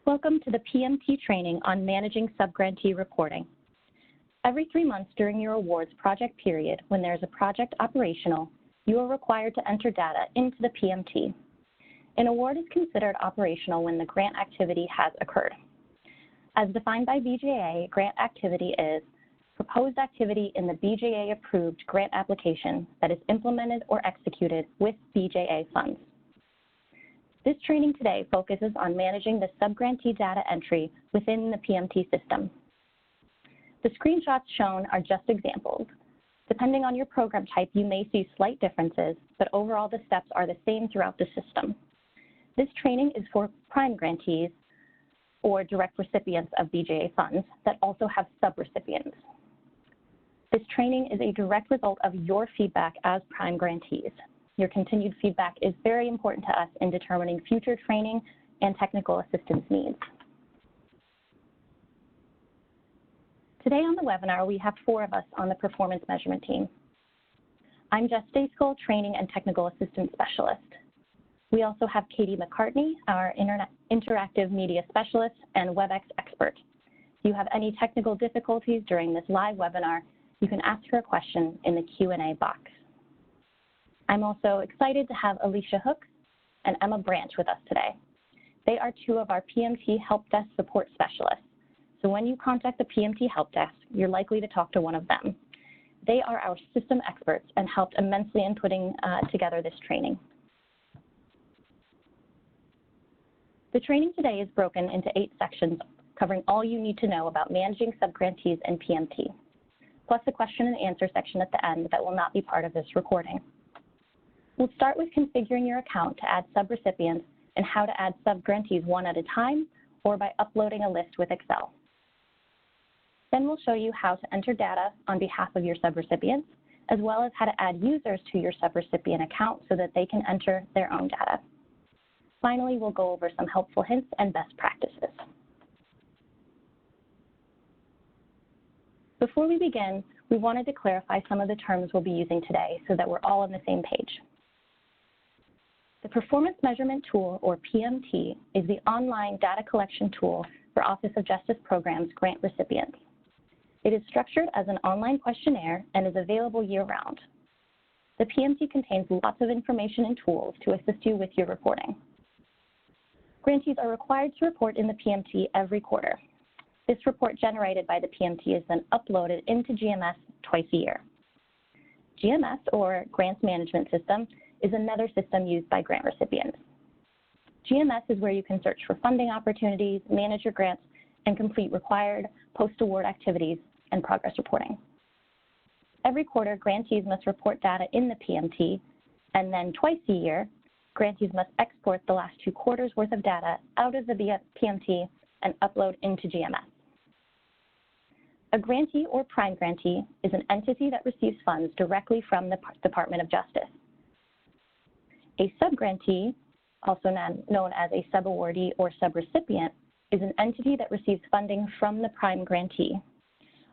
Welcome to the PMT training on managing subgrantee reporting. Every 3 months during your awards project period, when there is a project operational, you are required to enter data into the PMT. An award is considered operational when the grant activity has occurred. As defined by BJA, grant activity is proposed activity in the BJA-approved grant application that is implemented or executed with BJA funds. This training today focuses on managing the subgrantee data entry within the PMT system. The screenshots shown are just examples. Depending on your program type, you may see slight differences, but overall the steps are the same throughout the system. This training is for prime grantees or direct recipients of BJA funds that also have subrecipients. This training is a direct result of your feedback as prime grantees. Your continued feedback is very important to us in determining future training and technical assistance needs. Today on the webinar, we have 4 of us on the performance measurement team. I'm Jess Dayskoll, Training and Technical Assistance Specialist. We also have Katie McCartney, our Interactive Media Specialist and WebEx expert. If you have any technical difficulties during this live webinar, you can ask her a question in the Q&A box. I'm also excited to have Alicia Hook and Emma Branch with us today. They are 2 of our PMT Helpdesk support specialists. So when you contact the PMT Helpdesk, you're likely to talk to one of them. They are our system experts and helped immensely in putting together this training. The training today is broken into 8 sections covering all you need to know about managing subgrantees in PMT, plus a question and answer section at the end that will not be part of this recording. We'll start with configuring your account to add subrecipients and how to add subgrantees one at a time or by uploading a list with Excel. Then we'll show you how to enter data on behalf of your subrecipients, as well as how to add users to your subrecipient account so that they can enter their own data. Finally, we'll go over some helpful hints and best practices. Before we begin, we wanted to clarify some of the terms we'll be using today so that we're all on the same page. The Performance Measurement Tool, or PMT, is the online data collection tool for Office of Justice Programs grant recipients. It is structured as an online questionnaire and is available year-round. The PMT contains lots of information and tools to assist you with your reporting. Grantees are required to report in the PMT every quarter. This report generated by the PMT is then uploaded into GMS twice a year. GMS, or Grants Management System, is another system used by grant recipients. GMS is where you can search for funding opportunities, manage your grants, and complete required post-award activities and progress reporting. Every quarter, grantees must report data in the PMT, and then twice a year, grantees must export the last 2 quarters worth of data out of the PMT and upload into GMS. A grantee or prime grantee is an entity that receives funds directly from the Department of Justice. A subgrantee, also known as a subawardee or subrecipient, is an entity that receives funding from the prime grantee.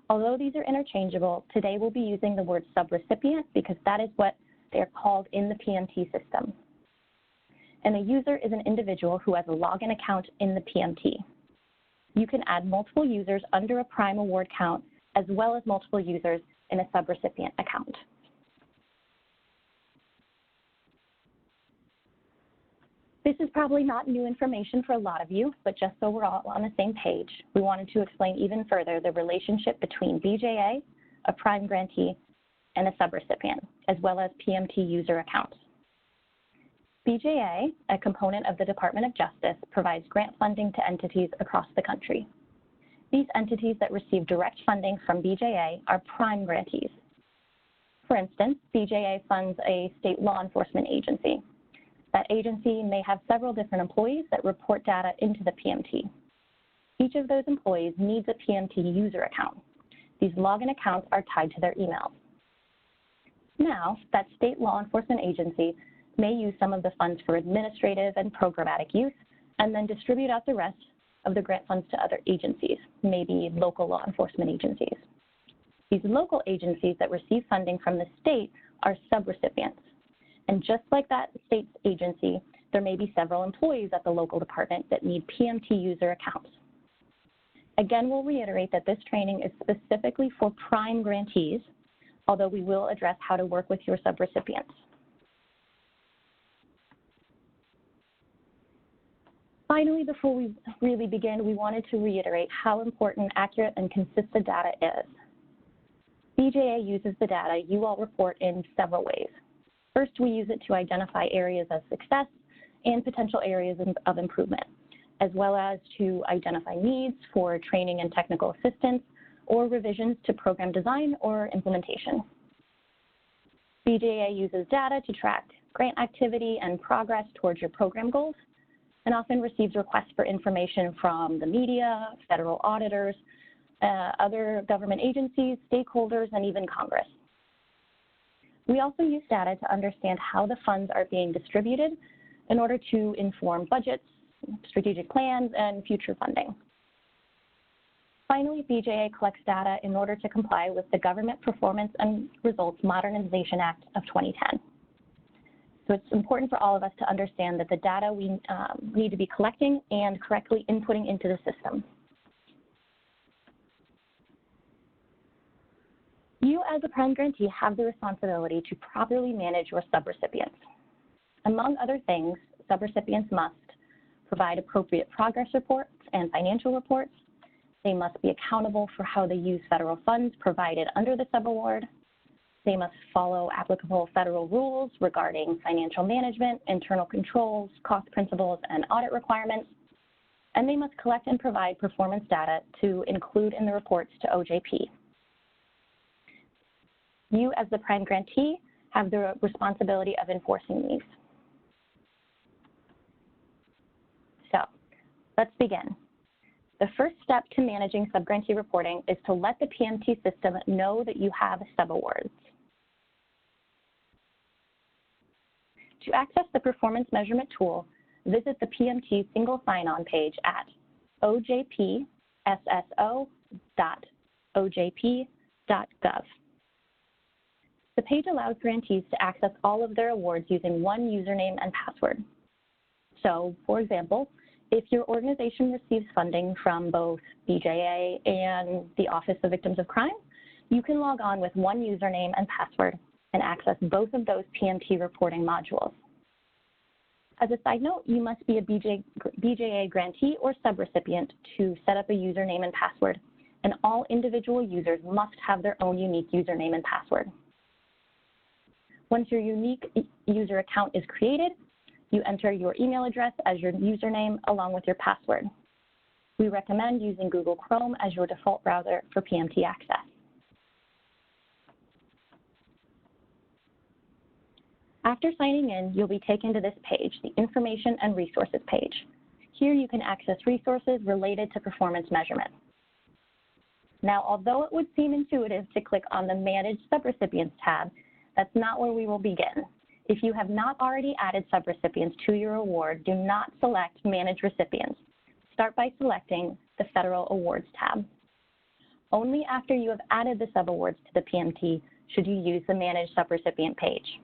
Although these are interchangeable, today we'll be using the word subrecipient because that is what they're called in the PMT system. And a user is an individual who has a login account in the PMT. You can add multiple users under a prime award count as well as multiple users in a subrecipient account. This is probably not new information for a lot of you, but just so we're all on the same page, we wanted to explain even further the relationship between BJA, a prime grantee, and a subrecipient, as well as PMT user accounts. BJA, a component of the Department of Justice, provides grant funding to entities across the country. These entities that receive direct funding from BJA are prime grantees. For instance, BJA funds a state law enforcement agency. That agency may have several different employees that report data into the PMT. Each of those employees needs a PMT user account. These login accounts are tied to their emails. Now, that state law enforcement agency may use some of the funds for administrative and programmatic use and then distribute out the rest of the grant funds to other agencies, maybe local law enforcement agencies. These local agencies that receive funding from the state are subrecipients. And just like that state's agency, there may be several employees at the local department that need PMT user accounts. Again, we'll reiterate that this training is specifically for prime grantees, although we will address how to work with your subrecipients. Finally, before we really begin, we wanted to reiterate how important accurate and consistent data is. BJA uses the data you all report in several ways. First, we use it to identify areas of success and potential areas of improvement, as well as to identify needs for training and technical assistance or revisions to program design or implementation. BJA uses data to track grant activity and progress towards your program goals, and often receives requests for information from the media, federal auditors, other government agencies, stakeholders, and even Congress. We also use data to understand how the funds are being distributed in order to inform budgets, strategic plans, and future funding. Finally, BJA collects data in order to comply with the Government Performance and Results Modernization Act of 2010. So it's important for all of us to understand that the data we need to be collecting and correctly inputting into the system. You as a prime grantee have the responsibility to properly manage your subrecipients. Among other things, subrecipients must provide appropriate progress reports and financial reports. They must be accountable for how they use federal funds provided under the subaward. They must follow applicable federal rules regarding financial management, internal controls, cost principles, and audit requirements. And they must collect and provide performance data to include in the reports to OJP. You, as the prime grantee, have the responsibility of enforcing these. So, let's begin. The first step to managing subgrantee reporting is to let the PMT system know that you have subawards. To access the performance measurement tool, visit the PMT single sign-on page at ojpsso.ojp.gov. The page allows grantees to access all of their awards using one username and password. So, for example, if your organization receives funding from both BJA and the Office of Victims of Crime, you can log on with one username and password and access both of those PMT reporting modules. As a side note, you must be a BJA grantee or subrecipient to set up a username and password, and all individual users must have their own unique username and password. Once your unique user account is created, you enter your email address as your username along with your password. We recommend using Google Chrome as your default browser for PMT access. After signing in, you'll be taken to this page, the Information and Resources page. Here you can access resources related to performance measurement. Now, although it would seem intuitive to click on the Manage Subrecipients tab, that's not where we will begin. If you have not already added subrecipients to your award, do not select Manage Recipients. Start by selecting the Federal Awards tab. Only after you have added the subawards to the PMT should you use the Manage Subrecipient page.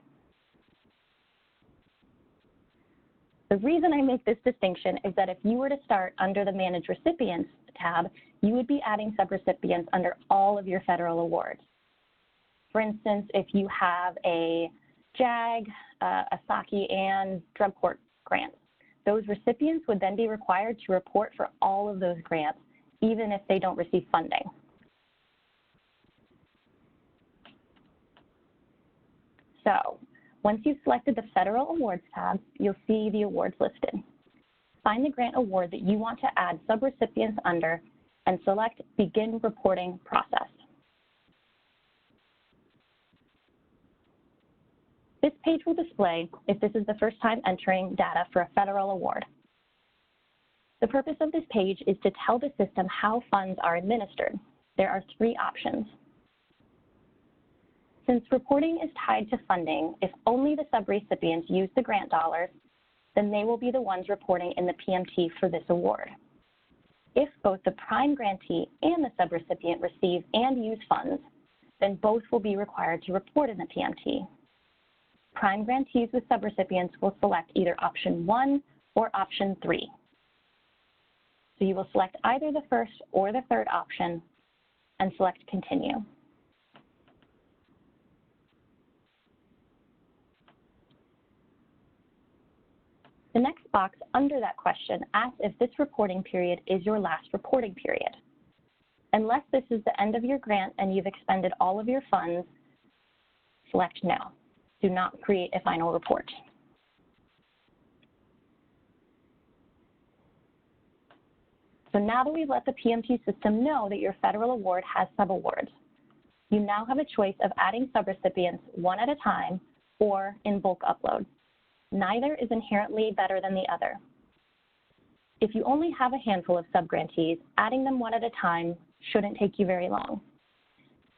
The reason I make this distinction is that if you were to start under the Manage Recipients tab, you would be adding subrecipients under all of your federal awards. For instance, if you have a JAG, a SACI, and drug court grants, those recipients would then be required to report for all of those grants, even if they don't receive funding. So, once you've selected the Federal Awards tab, you'll see the awards listed. Find the grant award that you want to add subrecipients under and select Begin Reporting Process. This page will display if this is the first time entering data for a federal award. The purpose of this page is to tell the system how funds are administered. There are three options. Since reporting is tied to funding, if only the subrecipients use the grant dollars, then they will be the ones reporting in the PMT for this award. If both the prime grantee and the subrecipient receive and use funds, then both will be required to report in the PMT. prime grantees with subrecipients will select either option 1 or option 3. So you will select either the first or the third option and select Continue. The next box under that question asks if this reporting period is your last reporting period. Unless this is the end of your grant and you've expended all of your funds, select No. Do not create a final report. So now that we've let the PMT system know that your federal award has subawards, you now have a choice of adding subrecipients one at a time or in bulk upload. Neither is inherently better than the other. If you only have a handful of subgrantees, adding them one at a time shouldn't take you very long.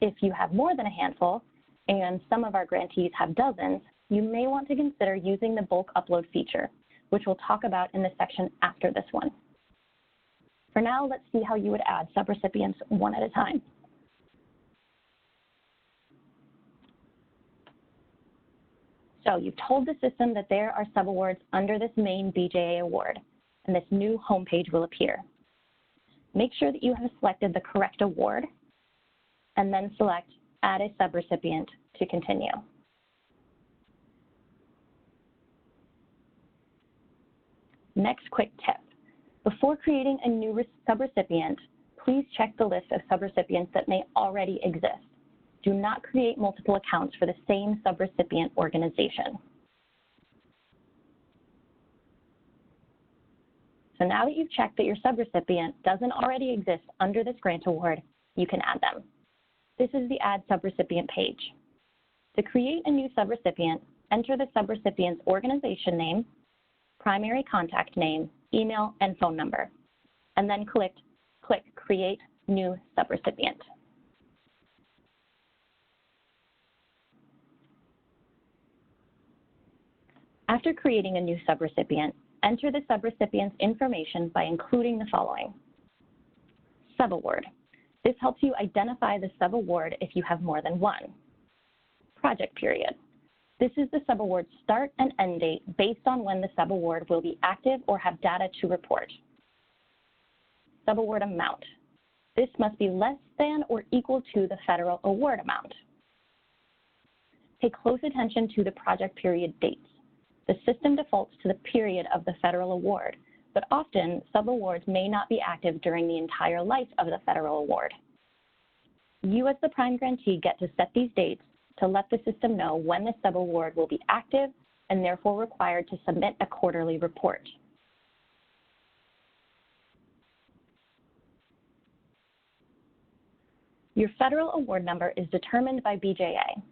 If you have more than a handful, and some of our grantees have dozens, you may want to consider using the bulk upload feature, which we'll talk about in the section after this one. For now, let's see how you would add subrecipients one at a time. So you've told the system that there are subawards under this main BJA award, and this new homepage will appear. Make sure that you have selected the correct award, and then select Add a Subrecipient to continue. Next quick tip. Before creating a new subrecipient, please check the list of subrecipients that may already exist. Do not create multiple accounts for the same subrecipient organization. So now that you've checked that your subrecipient doesn't already exist under this grant award, you can add them. This is the Add Subrecipient page. To create a new subrecipient, enter the subrecipient's organization name, primary contact name, email, and phone number, and then click Create New Subrecipient. After creating a new subrecipient, enter the subrecipient's information by including the following. Subaward. This helps you identify the subaward if you have more than one. Project period. This is the subaward's start and end date based on when the subaward will be active or have data to report. Subaward amount. This must be less than or equal to the federal award amount. Pay close attention to the project period dates. The system defaults to the period of the federal award, but often subawards may not be active during the entire life of the federal award. You as the prime grantee get to set these dates to let the system know when the subaward will be active and therefore required to submit a quarterly report. Your federal award number is determined by BJA.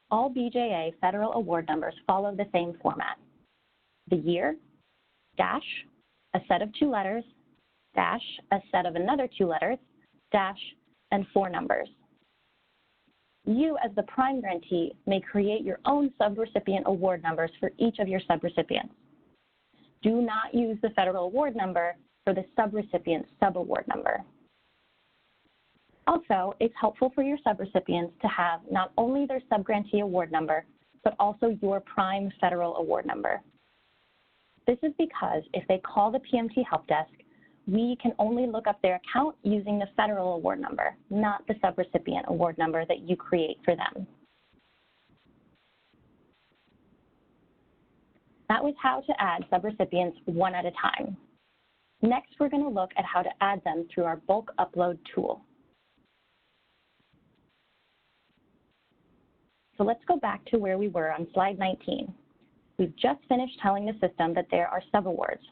All BJA federal award numbers follow the same format. The year, dash, a set of 2 letters, dash, a set of another 2 letters, dash, and 4 numbers. You, as the prime grantee, may create your own subrecipient award numbers for each of your subrecipients. Do not use the federal award number for the subrecipient subaward number. Also, it's helpful for your subrecipients to have not only their subgrantee award number, but also your prime federal award number. This is because if they call the PMT Helpdesk, we can only look up their account using the federal award number, not the subrecipient award number that you create for them. That was how to add subrecipients one at a time. Next, we're going to look at how to add them through our bulk upload tool. So let's go back to where we were on slide 19. We've just finished telling the system that there are subawards.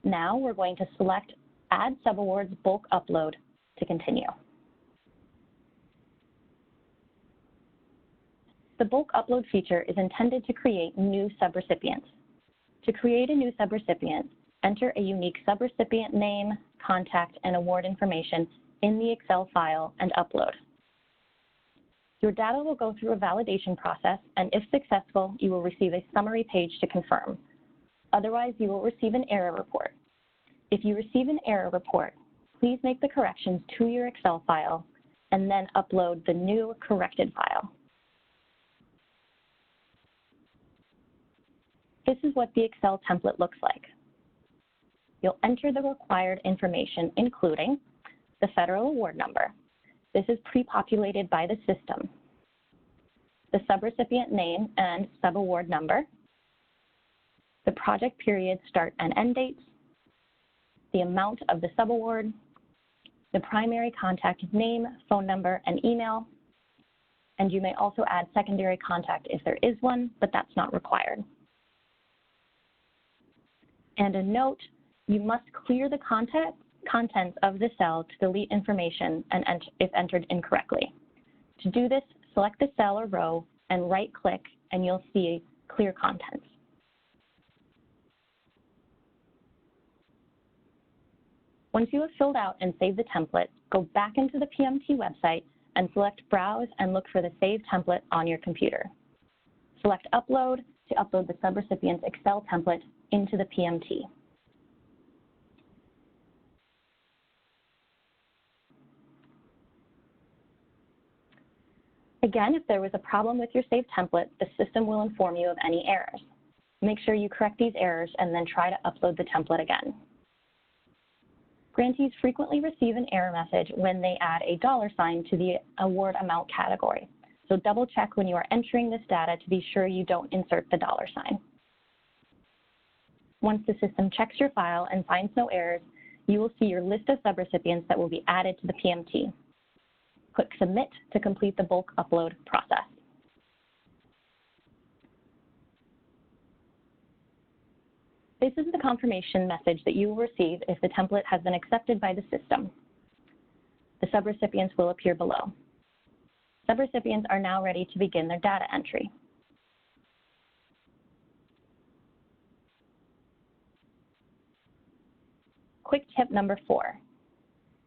Now we're going to select Add Subawards Bulk Upload to continue. The bulk upload feature is intended to create new subrecipients. To create a new subrecipient, enter a unique subrecipient name, contact, and award information in the Excel file and upload. Your data will go through a validation process, and if successful, you will receive a summary page to confirm. Otherwise, you will receive an error report. If you receive an error report, please make the corrections to your Excel file and then upload the new corrected file. this is what the Excel template looks like. You'll enter the required information, including the federal award number. This is pre-populated by the system. The subrecipient name and subaward number, the project period start and end dates, the amount of the subaward, the primary contact name, phone number, and email, and you may also add secondary contact if there is one, but that's not required. And a note, you must clear the contents of the cell to delete information and if entered incorrectly. To do this, select the cell or row and right-click, and you'll see clear contents. Once you have filled out and saved the template, go back into the PMT website and select Browse and look for the Save Template on your computer. Select Upload to upload the subrecipient's Excel template into the PMT. Again, if there was a problem with your saved template, the system will inform you of any errors. Make sure you correct these errors and then try to upload the template again. Grantees frequently receive an error message when they add a $sign to the award amount category. So double check when you are entering this data to be sure you don't insert the $sign. Once the system checks your file and finds no errors, you will see your list of subrecipients that will be added to the PMT. Click Submit to complete the bulk upload process. This is the confirmation message that you will receive if the template has been accepted by the system. The subrecipients will appear below. Subrecipients are now ready to begin their data entry. Quick tip number 4.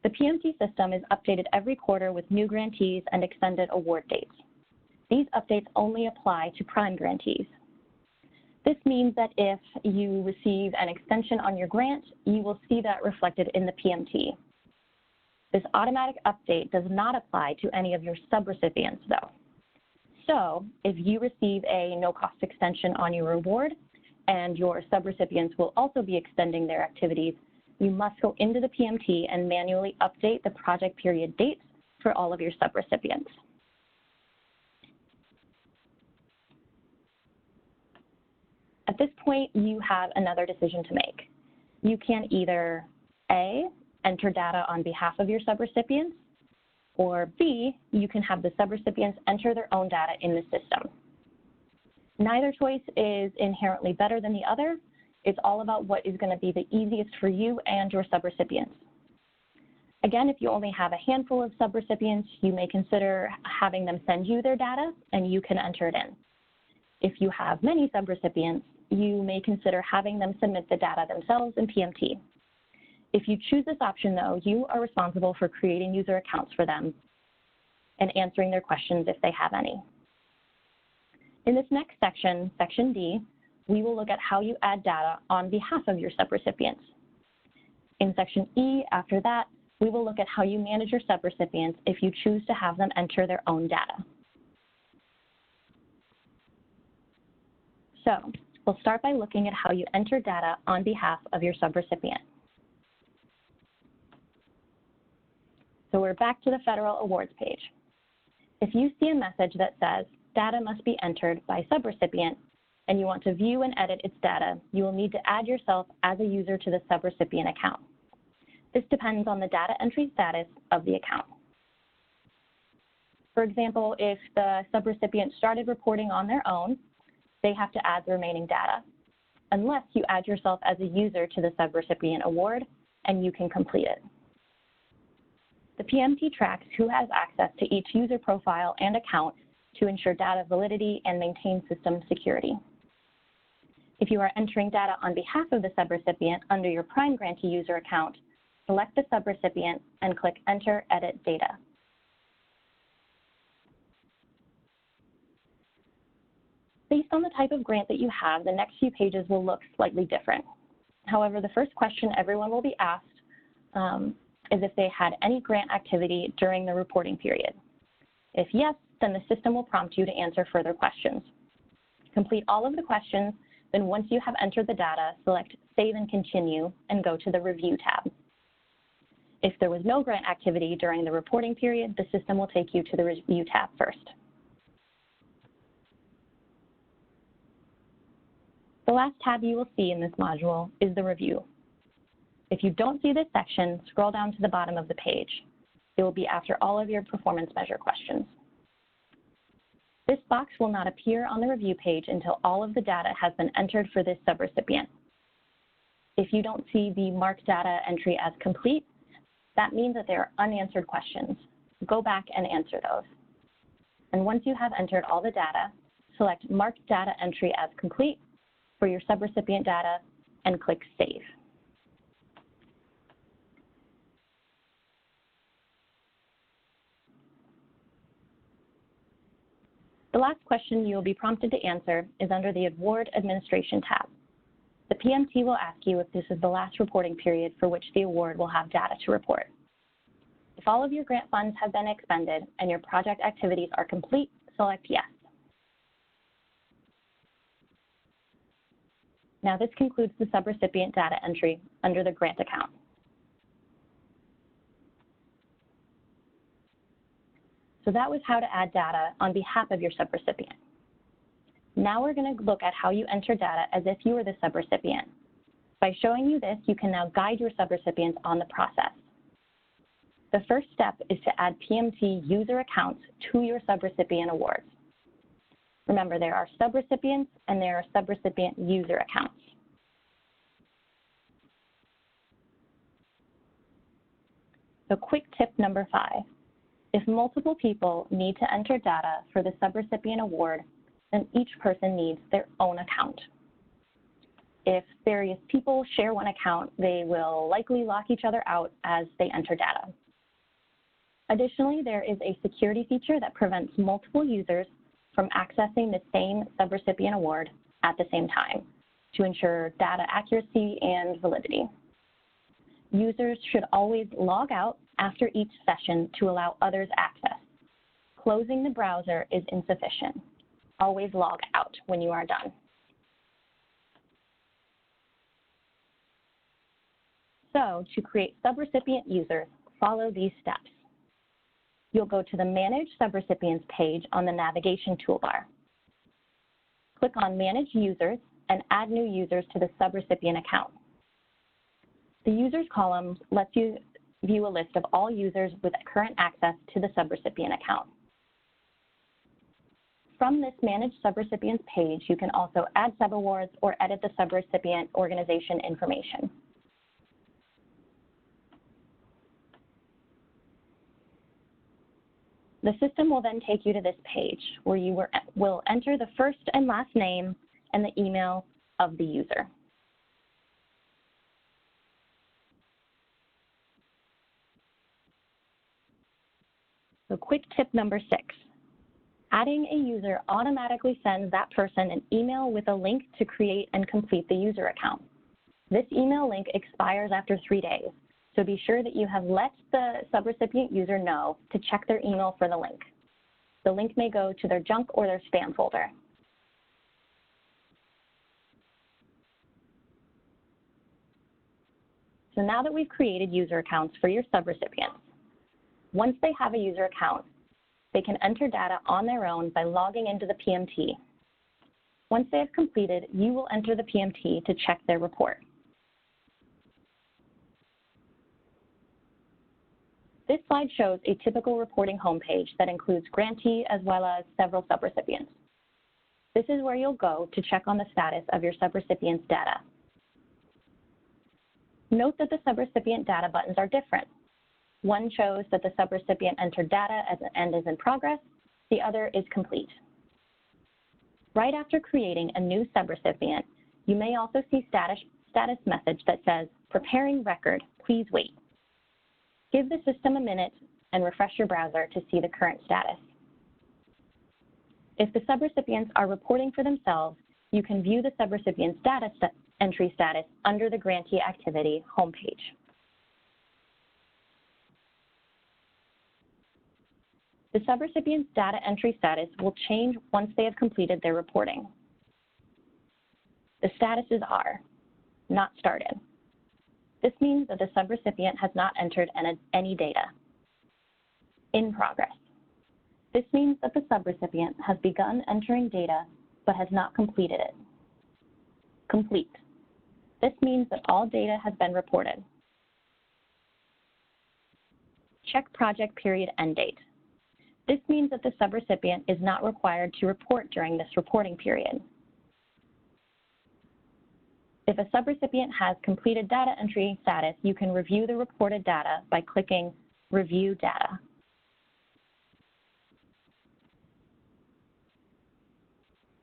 The PMT system is updated every quarter with new grantees and extended award dates. These updates only apply to prime grantees. This means that if you receive an extension on your grant, you will see that reflected in the PMT. This automatic update does not apply to any of your subrecipients, though. So if you receive a no-cost extension on your award and your subrecipients will also be extending their activities, you must go into the PMT and manually update the project period dates for all of your subrecipients. At this point, you have another decision to make. You can either A, enter data on behalf of your subrecipients, or B, you can have the subrecipients enter their own data in the system. Neither choice is inherently better than the other. It's all about what is going to be the easiest for you and your subrecipients. Again, if you only have a handful of subrecipients, you may consider having them send you their data and you can enter it in. If you have many subrecipients, you may consider having them submit the data themselves in PMT. If you choose this option, though, you are responsible for creating user accounts for them and answering their questions if they have any. In this next section, Section D, we will look at how you add data on behalf of your subrecipients. In Section E, after that, we will look at how you manage your subrecipients if you choose to have them enter their own data. So, we'll start by looking at how you enter data on behalf of your subrecipient. So we're back to the Federal Awards page. If you see a message that says, data must be entered by subrecipient, and you want to view and edit its data, you will need to add yourself as a user to the subrecipient account. This depends on the data entry status of the account. For example, if the subrecipient started reporting on their own, they have to add the remaining data, unless you add yourself as a user to the subrecipient award, and you can complete it. The PMT tracks who has access to each user profile and account to ensure data validity and maintain system security. If you are entering data on behalf of the subrecipient under your prime grantee user account, select the subrecipient and click Enter Edit Data. Based on the type of grant that you have, the next few pages will look slightly different. However, the first question everyone will be asked is if they had any grant activity during the reporting period. If yes, then the system will prompt you to answer further questions. Complete all of the questions, then once you have entered the data, select Save and Continue and go to the Review tab. If there was no grant activity during the reporting period, the system will take you to the Review tab first. The last tab you will see in this module is the Review. If you don't see this section, scroll down to the bottom of the page. It will be after all of your performance measure questions. This box will not appear on the review page until all of the data has been entered for this subrecipient. If you don't see the marked data entry as complete, that means that there are unanswered questions. Go back and answer those. And once you have entered all the data, select Marked Data Entry as Complete for your subrecipient data and click Save. The last question you will be prompted to answer is under the Award Administration tab. The PMT will ask you if this is the last reporting period for which the award will have data to report. If all of your grant funds have been expended and your project activities are complete, select Yes. Now this concludes the subrecipient data entry under the grant account. So that was how to add data on behalf of your subrecipient. Now we're going to look at how you enter data as if you were the subrecipient. By showing you this, you can now guide your subrecipients on the process. The first step is to add PMT user accounts to your subrecipient awards. Remember, there are subrecipients and there are subrecipient user accounts. So quick tip number 5. If multiple people need to enter data for the subrecipient award, then each person needs their own account. If various people share one account, they will likely lock each other out as they enter data. Additionally, there is a security feature that prevents multiple users from accessing the same subrecipient award at the same time to ensure data accuracy and validity. Users should always log out after each session to allow others access. Closing the browser is insufficient. Always log out when you are done. So to create subrecipient users, follow these steps. You'll go to the Manage Subrecipients page on the navigation toolbar. Click on Manage Users and add new users to the subrecipient account. The Users column lets you view a list of all users with current access to the subrecipient account. From this Manage Subrecipients page, you can also add subawards or edit the subrecipient organization information. The system will then take you to this page where you will enter the first and last name and the email of the user. So quick tip number 6. Adding a user automatically sends that person an email with a link to create and complete the user account. This email link expires after 3 days, so be sure that you have let the subrecipient user know to check their email for the link. The link may go to their junk or their spam folder. So now that we've created user accounts for your subrecipients, once they have a user account, they can enter data on their own by logging into the PMT. Once they have completed, you will enter the PMT to check their report. This slide shows a typical reporting homepage that includes grantee as well as several subrecipients. This is where you'll go to check on the status of your subrecipient's data. Note that the subrecipient data buttons are different. One shows that the subrecipient entered data and is in progress. The other is complete. Right after creating a new subrecipient, you may also see status message that says, "Preparing record, please wait." Give the system a minute and refresh your browser to see the current status. If the subrecipients are reporting for themselves, you can view the subrecipient's data entry status under the grantee activity homepage. The subrecipient's data entry status will change once they have completed their reporting. The statuses are not started. This means that the subrecipient has not entered any data. In progress. This means that the subrecipient has begun entering data but has not completed it. Complete. This means that all data has been reported. Check project period end date. This means that the subrecipient is not required to report during this reporting period. If a subrecipient has completed data entry status, you can review the reported data by clicking Review Data.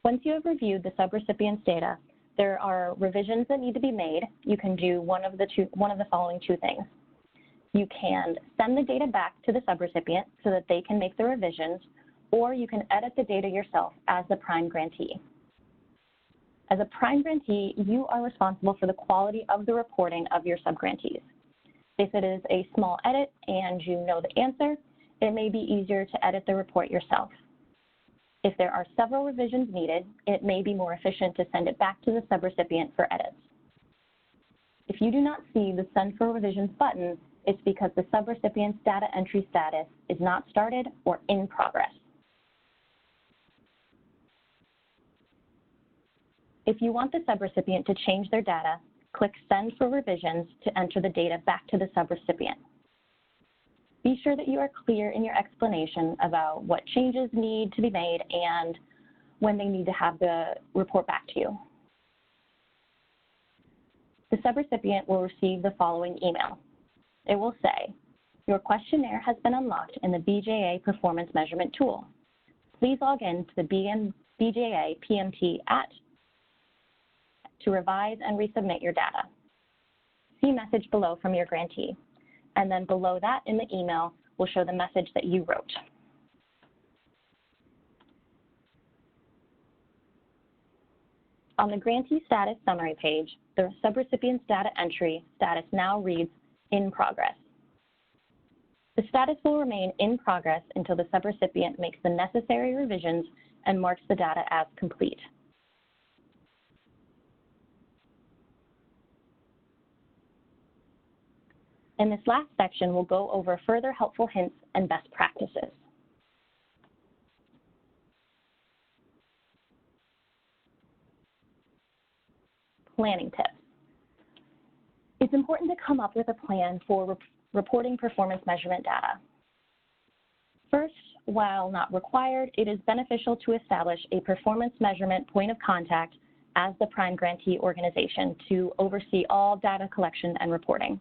Once you have reviewed the subrecipient's data, there are revisions that need to be made. You can do one of the following two things. You can send the data back to the subrecipient so that they can make the revisions, or you can edit the data yourself as the prime grantee. As a prime grantee, you are responsible for the quality of the reporting of your subgrantees. If it is a small edit and you know the answer, it may be easier to edit the report yourself. If there are several revisions needed, it may be more efficient to send it back to the subrecipient for edits. If you do not see the Send for Revisions button, it's because the subrecipient's data entry status is not started or in progress. If you want the subrecipient to change their data, click Send for Revisions to enter the data back to the subrecipient. Be sure that you are clear in your explanation about what changes need to be made and when they need to have the report back to you. The subrecipient will receive the following email. It will say, your questionnaire has been unlocked in the BJA Performance Measurement tool. Please log in to the BJA PMT to revise and resubmit your data. See message below from your grantee. And then below that in the email will show the message that you wrote. On the grantee status summary page, the subrecipient's data entry status now reads in progress. The status will remain in progress until the subrecipient makes the necessary revisions and marks the data as complete. In this last section, we'll go over further helpful hints and best practices. Planning tips. It's important to come up with a plan for reporting performance measurement data. First, while not required, it is beneficial to establish a performance measurement point of contact as the prime grantee organization to oversee all data collection and reporting.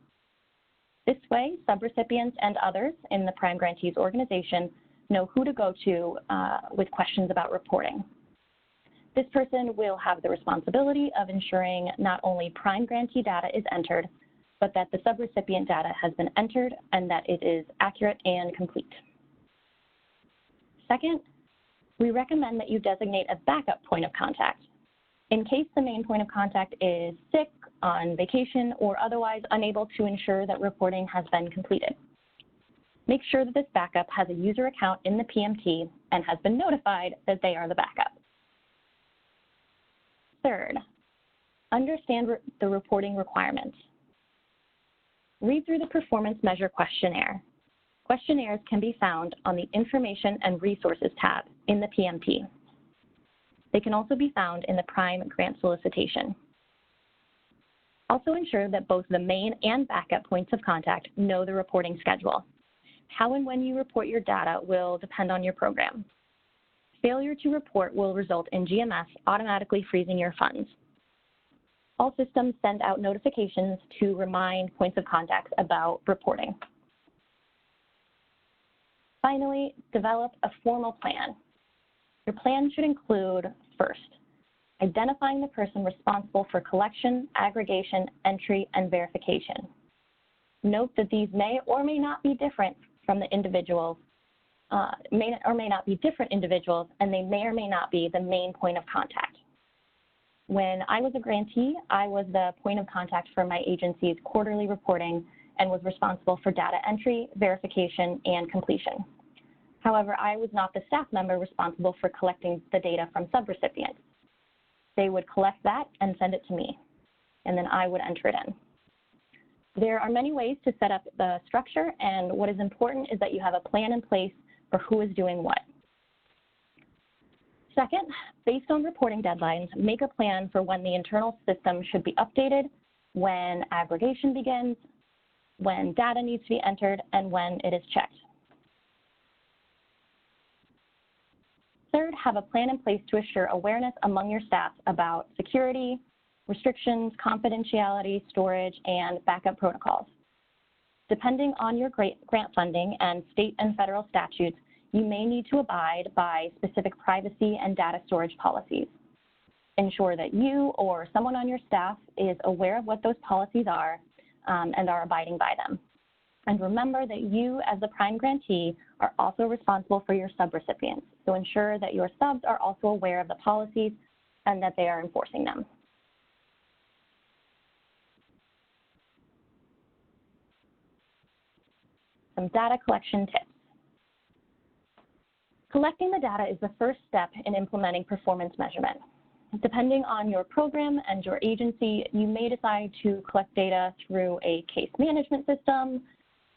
This way, subrecipients and others in the prime grantee's organization know who to go to with questions about reporting. This person will have the responsibility of ensuring not only prime grantee data is entered, but that the subrecipient data has been entered and that it is accurate and complete. Second, we recommend that you designate a backup point of contact. In case the main point of contact is sick, on vacation, or otherwise unable to ensure that reporting has been completed. Make sure that this backup has a user account in the PMT and has been notified that they are the backup. Third, understand the reporting requirements. Read through the Performance Measure questionnaire. Questionnaires can be found on the Information and Resources tab in the PMT. They can also be found in the Prime Grant Solicitation. Also ensure that both the main and backup points of contact know the reporting schedule. How and when you report your data will depend on your program. Failure to report will result in GMS automatically freezing your funds. All systems send out notifications to remind points of contact about reporting. Finally, develop a formal plan. Your plan should include, first, identifying the person responsible for collection, aggregation, entry, and verification. Note that these may or may not be different from the individuals, may or may not be different individuals, and they may or may not be the main point of contact. When I was a grantee, I was the point of contact for my agency's quarterly reporting and was responsible for data entry, verification, and completion. However, I was not the staff member responsible for collecting the data from subrecipients. they would collect that and send it to me, and then I would enter it in. There are many ways to set up the structure, and what is important is that you have a plan in place for who is doing what. Second, based on reporting deadlines, make a plan for when the internal system should be updated, when aggregation begins, when data needs to be entered, and when it is checked. Third, have a plan in place to assure awareness among your staff about security, restrictions, confidentiality, storage, and backup protocols. Depending on your grant funding and state and federal statutes, you may need to abide by specific privacy and data storage policies. Ensure that you or someone on your staff is aware of what those policies are and are abiding by them. And remember that you, as the prime grantee, are also responsible for your subrecipients. So ensure that your subs are also aware of the policies and that they are enforcing them. Some data collection tips. Collecting the data is the first step in implementing performance measurement. Depending on your program and your agency, you may decide to collect data through a case management system,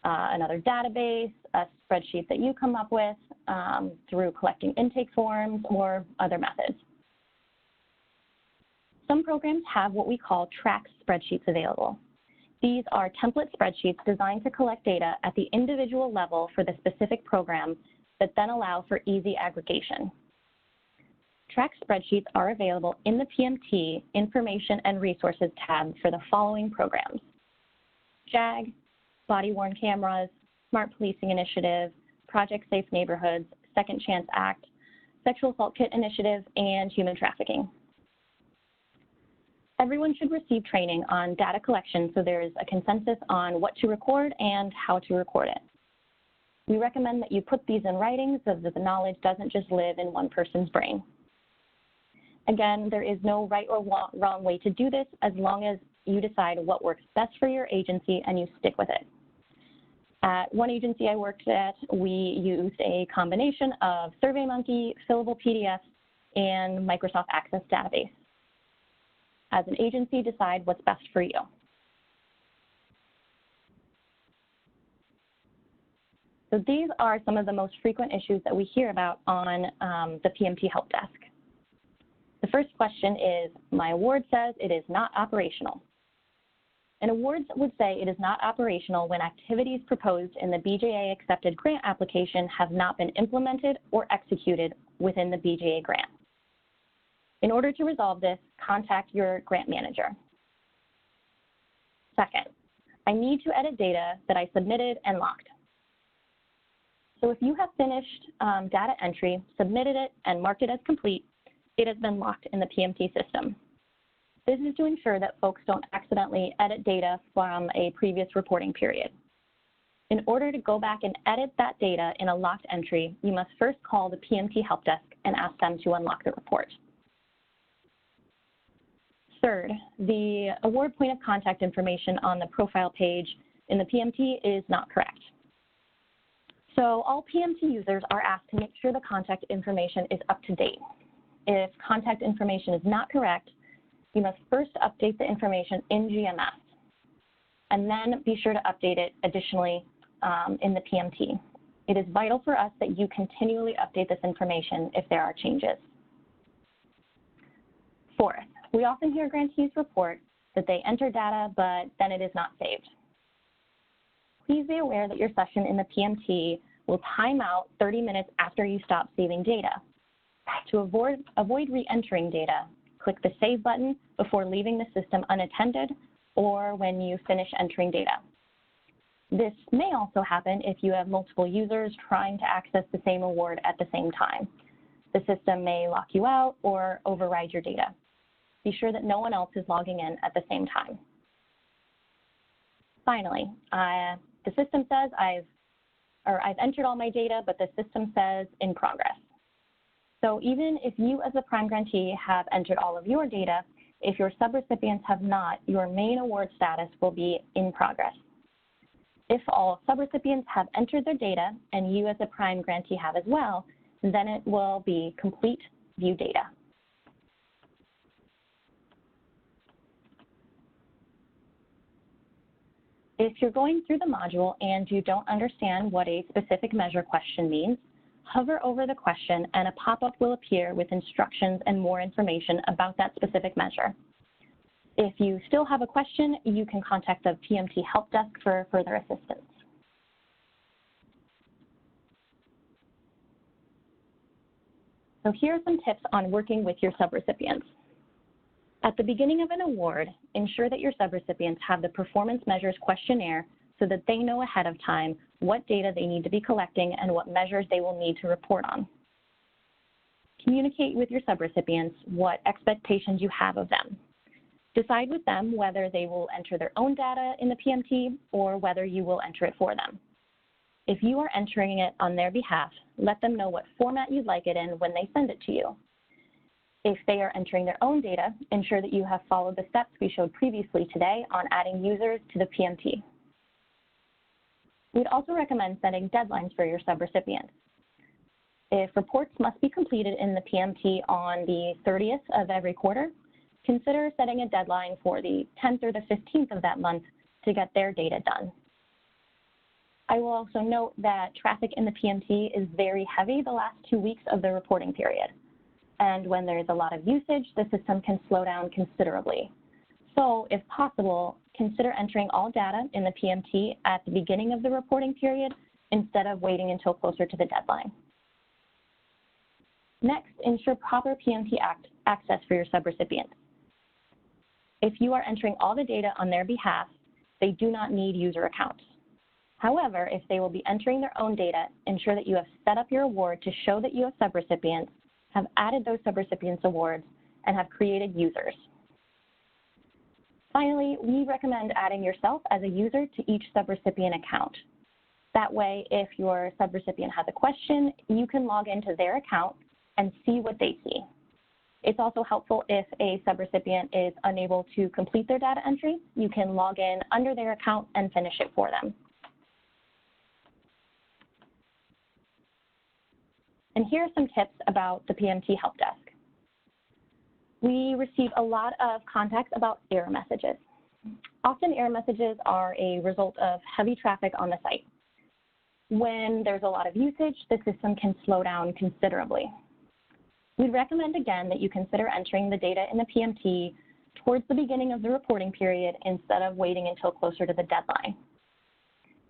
another database, a spreadsheet that you come up with, through collecting intake forms or other methods. Some programs have what we call track spreadsheets available. These are template spreadsheets designed to collect data at the individual level for the specific program that then allow for easy aggregation. Track spreadsheets are available in the PMT Information and Resources tab for the following programs: JAG, Body-Worn Cameras, Smart Policing Initiative, Project Safe Neighborhoods, Second Chance Act, Sexual Assault Kit Initiative, and Human Trafficking. Everyone should receive training on data collection so there is a consensus on what to record and how to record it. We recommend that you put these in writing so that the knowledge doesn't just live in one person's brain. Again, there is no right or wrong way to do this as long as you decide what works best for your agency and you stick with it. At one agency I worked at, we used a combination of SurveyMonkey, fillable PDFs, and Microsoft Access database. As an agency, decide what's best for you. So these are some of the most frequent issues that we hear about on the PMT Helpdesk. The first question is, my award says it is not operational. An award would say it is not operational when activities proposed in the BJA accepted grant application have not been implemented or executed within the BJA grant. In order to resolve this, contact your grant manager. Second, I need to edit data that I submitted and locked. So if you have finished data entry, submitted it, and marked it as complete, it has been locked in the PMT system. This is to ensure that folks don't accidentally edit data from a previous reporting period. In order to go back and edit that data in a locked entry, you must first call the PMT Helpdesk and ask them to unlock the report. Third, the award point of contact information on the profile page in the PMT is not correct. So all PMT users are asked to make sure the contact information is up to date. If contact information is not correct, you must first update the information in GMS, and then be sure to update it additionally in the PMT. It is vital for us that you continually update this information if there are changes. Fourth, we often hear grantees report that they enter data, but then it is not saved. Please be aware that your session in the PMT will time out 30 minutes after you stop saving data. To avoid re-entering data, click the Save button before leaving the system unattended or when you finish entering data. This may also happen if you have multiple users trying to access the same award at the same time. The system may lock you out or override your data. Be sure that no one else is logging in at the same time. Finally, the system says I've entered all my data, but the system says in progress. So even if you as a prime grantee have entered all of your data, if your subrecipients have not, your main award status will be in progress. If all subrecipients have entered their data and you as a prime grantee have as well, then it will be complete view data. If you're going through the module and you don't understand what a specific measure question means, hover over the question and a pop-up will appear with instructions and more information about that specific measure. If you still have a question, you can contact the PMT Helpdesk for further assistance. So here are some tips on working with your subrecipients. At the beginning of an award, ensure that your subrecipients have the performance measures questionnaire so that they know ahead of time what data they need to be collecting and what measures they will need to report on. Communicate with your subrecipients what expectations you have of them. Decide with them whether they will enter their own data in the PMT or whether you will enter it for them. If you are entering it on their behalf, let them know what format you'd like it in when they send it to you. If they are entering their own data, ensure that you have followed the steps we showed previously today on adding users to the PMT. We'd also recommend setting deadlines for your subrecipients. If reports must be completed in the PMT on the 30th of every quarter, consider setting a deadline for the 10th or the 15th of that month to get their data done. I will also note that traffic in the PMT is very heavy the last 2 weeks of the reporting period. And when there's a lot of usage, the system can slow down considerably. So if possible, consider entering all data in the PMT at the beginning of the reporting period instead of waiting until closer to the deadline. Next, ensure proper PMT access for your subrecipients. If you are entering all the data on their behalf, they do not need user accounts. However, if they will be entering their own data, ensure that you have set up your award to show that you have subrecipients, have added those subrecipients awards, and have created users. Finally, we recommend adding yourself as a user to each subrecipient account. That way, if your subrecipient has a question, you can log into their account and see what they see. It's also helpful if a subrecipient is unable to complete their data entry, you can log in under their account and finish it for them. And here are some tips about the PMT Helpdesk. We receive a lot of contacts about error messages. Often error messages are a result of heavy traffic on the site. When there's a lot of usage, the system can slow down considerably. We'd recommend again that you consider entering the data in the PMT towards the beginning of the reporting period instead of waiting until closer to the deadline.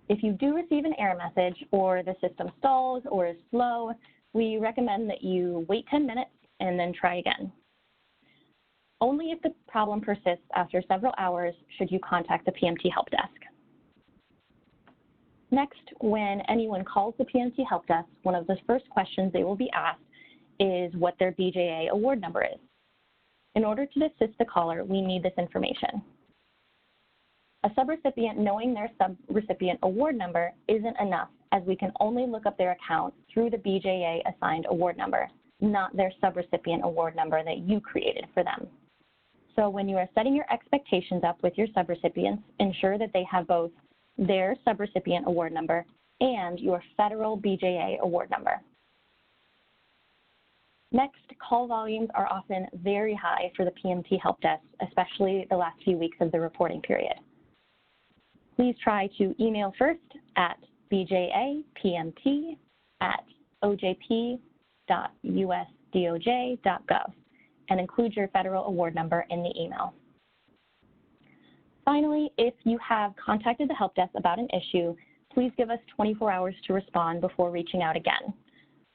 If you do receive an error message or the system stalls or is slow, we recommend that you wait 10 minutes and then try again. Only if the problem persists after several hours should you contact the PMT Helpdesk. Next, when anyone calls the PMT Helpdesk, one of the first questions they will be asked is what their BJA award number is. In order to assist the caller, we need this information. A subrecipient knowing their subrecipient award number isn't enough, as we can only look up their account through the BJA assigned award number, not their subrecipient award number that you created for them. So when you are setting your expectations up with your subrecipients, ensure that they have both their subrecipient award number and your federal BJA award number. Next, call volumes are often very high for the PMT Helpdesk, especially the last few weeks of the reporting period. Please try to email first at bjapmt@ojp.usdoj.gov and include your federal award number in the email. Finally, if you have contacted the help desk about an issue, please give us 24 hours to respond before reaching out again.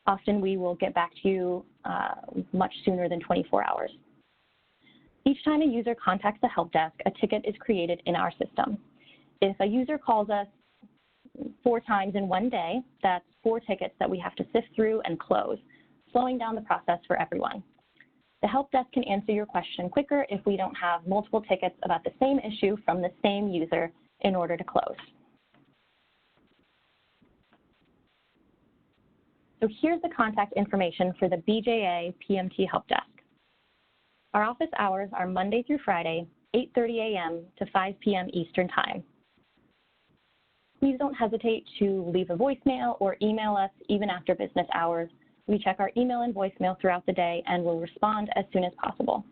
Often we will get back to you much sooner than 24 hours. Each time a user contacts the help desk, a ticket is created in our system. If a user calls us 4 times in one day, that's 4 tickets that we have to sift through and close, slowing down the process for everyone. The help desk can answer your question quicker if we don't have multiple tickets about the same issue from the same user in order to close. So here's the contact information for the BJA PMT Help Desk. Our office hours are Monday through Friday, 8:30 a.m. to 5 p.m. Eastern Time. Please don't hesitate to leave a voicemail or email us even after business hours. We check our email and voicemail throughout the day and will respond as soon as possible.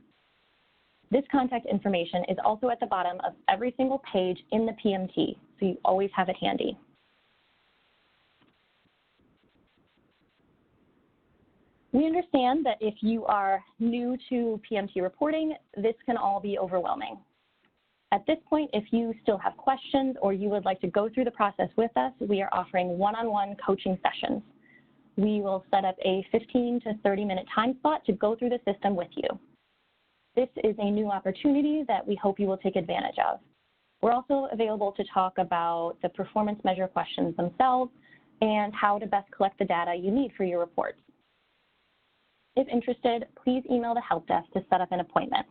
This contact information is also at the bottom of every single page in the PMT, so so you always have it handy. We understand that if you are new to PMT reporting, this can all be overwhelming. At this point, if you still have questions or you would like to go through the process with us, we are offering one-on-one coaching sessions. We will set up a 15 to 30-minute time slot to go through the system with you. This is a new opportunity that we hope you will take advantage of. We're also available to talk about the performance measure questions themselves and how to best collect the data you need for your reports. If interested, please email the help desk to set up an appointment.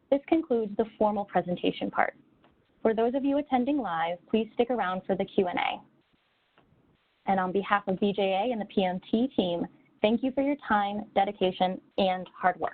This concludes the formal presentation part. For those of you attending live, please stick around for the Q&A. And on behalf of BJA and the PMT team, thank you for your time, dedication, and hard work.